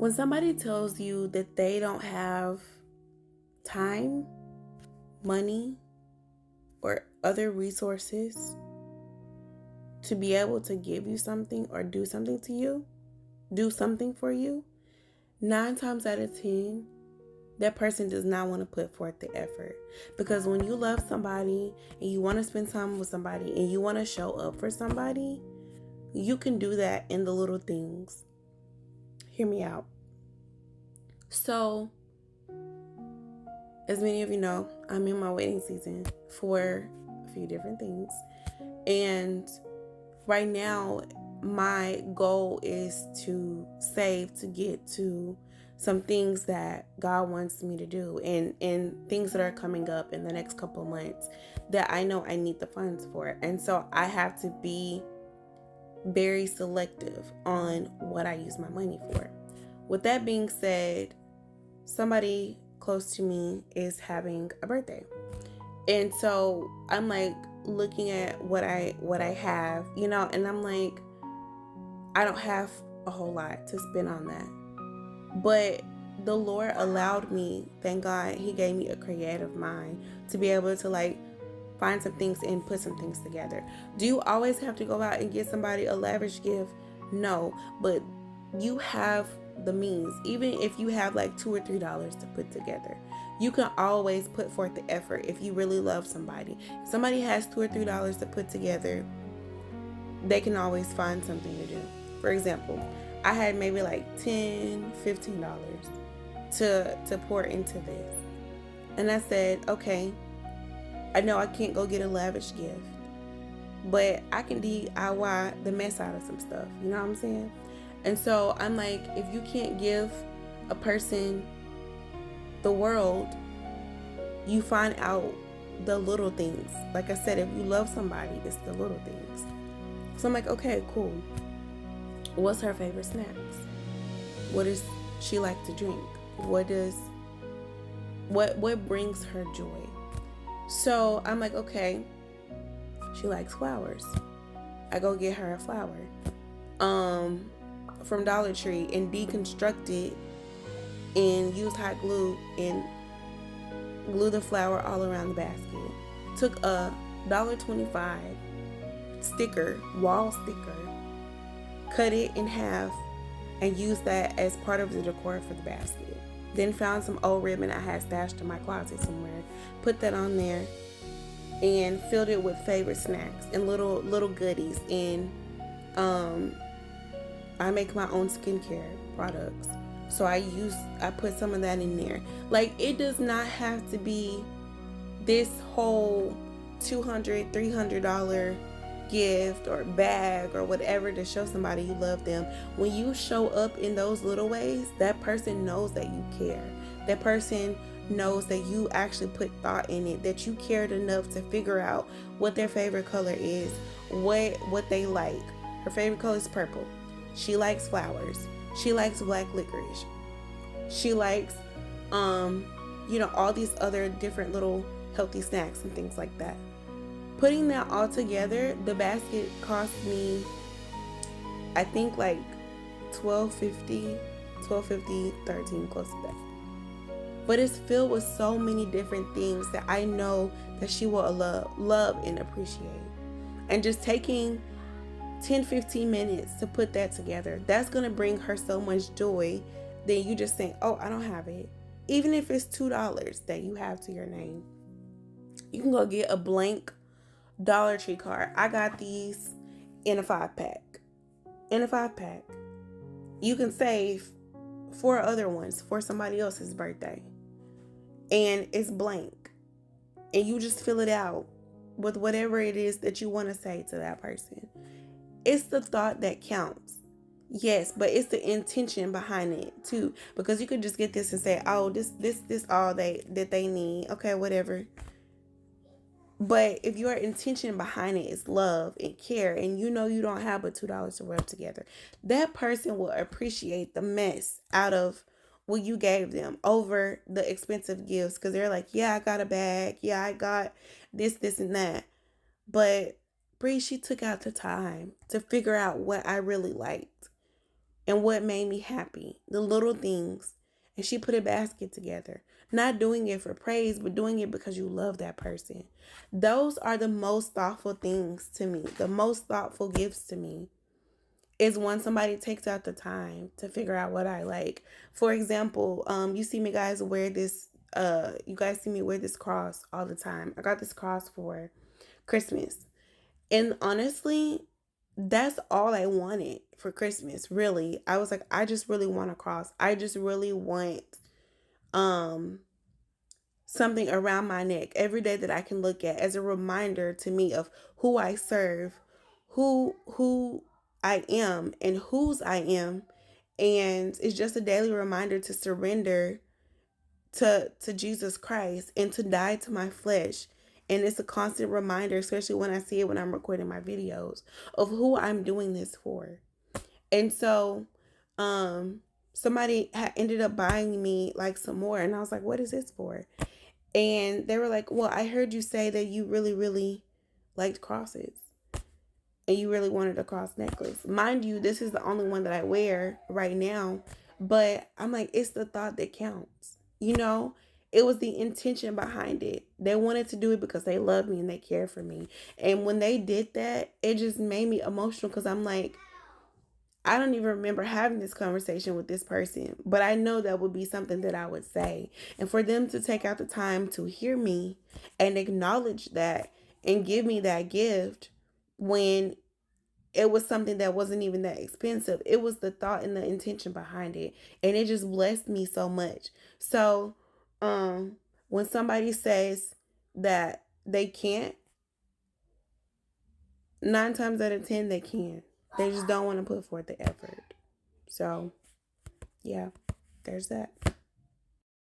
When somebody tells you that they don't have time, money, or other resources to be able to give you something or do something to you, do something for you, 9 times out of 10, that person does not want to put forth the effort. Because when you love somebody and you want to spend time with somebody and you want to show up for somebody, you can do that in the little things. Hear me out. So, as many of you know, I'm in my waiting season for a few different things. And right now, my goal is to save to get to some things that God wants me to do and things that are coming up in the next couple of months that I know I need the funds for. And so I have to be very selective on what I use my money for. With that being said, somebody close to me is having a birthday. And so I'm like looking at what I have, and I'm like, I don't have a whole lot to spend on that. But the Lord allowed me, thank God, He gave me a creative mind to be able to like find some things and put some things together. Do you always have to go out and get somebody a lavish gift? No, but you have the means. Even if you have like $2 or $3 to put together, you can always put forth the effort if you really love somebody. If somebody has $2 or $3 to put together, they can always find something to do. For example, I had maybe like $10, $15 to pour into this. And I said, okay, I know I can't go get a lavish gift, but I can DIY the mess out of some stuff. You know what I'm saying? And so I'm like, if you can't give a person the world, you find out the little things. Like I said, if you love somebody, it's the little things. So I'm like, okay, cool. What's her favorite snacks? What does she like to drink? What brings her joy? So I'm like, okay, she likes flowers. I go get her a flower from Dollar Tree and deconstruct it and use hot glue and glue the flower all around the basket. Took a $1.25 sticker, wall sticker, cut it in half and used that as part of the decor for the basket. Then found some old ribbon I had stashed in my closet somewhere, put that on there and filled it with favorite snacks and little goodies. And I make my own skincare products, so I put some of that in there. Like, it does not have to be this whole $200, $300 gift or bag or whatever to show somebody you love them. When you show up in those little ways, that person knows that you care. That person knows that you actually put thought in it, that you cared enough to figure out what their favorite color is, what they like. Her favorite color is purple. She likes flowers. She likes black licorice. She likes all these other different little healthy snacks and things like that. Putting that all together, the basket cost me, I think, like $12.50, $13, close to that. But it's filled with so many different things that I know that she will love and appreciate. And just taking 10-15 minutes to put that together, that's going to bring her so much joy than you just saying, oh, I don't have it. Even if it's $2 that you have to your name, you can go get a blank Dollar Tree card. I got these in a 5-pack. You can save 4 other ones for somebody else's birthday. And it's blank. And you just fill it out with whatever it is that you want to say to that person. It's the thought that counts. Yes, but it's the intention behind it too. Because you could just get this and say, oh, this all that they need. Okay, whatever. But if your intention behind it is love and care, and you know you don't have but $2 to rub together, that person will appreciate the mess out of what you gave them over the expensive gifts. Because they're like, yeah, I got a bag. Yeah, I got this, and that. But Bree, she took out the time to figure out what I really liked. and what made me happy, the little things. And she put a basket together. Not doing it for praise, but doing it because you love that person. Those are the most thoughtful things to me. The most thoughtful gifts to me is when somebody takes out the time to figure out what I like. For example, you see me guys wear this you guys see me wear this cross all the time. I got this cross for Christmas. And honestly, that's all I wanted for Christmas, really. I was like, I just really want a cross. I just really want um something around my neck every day that I can look at as a reminder to me of who I serve, who I am and whose I am. And it's just a daily reminder to surrender to Jesus Christ and to die to my flesh. And it's a constant reminder, especially when I see it when I'm recording my videos, of who I'm doing this for. And so somebody ended up buying me like some more, and I was like, what is this for? And they were like, well, I heard you say that you really, really liked crosses and you really wanted a cross necklace. Mind you, this is the only one that I wear right now. But I'm like, it's the thought that counts. You know, it was the intention behind it. They wanted to do it because they love me and they care for me. And when they did that, it just made me emotional because I'm like, I don't even remember having this conversation with this person, but I know that would be something that I would say. And for them to take out the time to hear me and acknowledge that and give me that gift when it was something that wasn't even that expensive, it was the thought and the intention behind it. And it just blessed me so much. So, when somebody says that they can't, 9 times out of 10, they can. They just don't want to put forth the effort. So, yeah, there's that.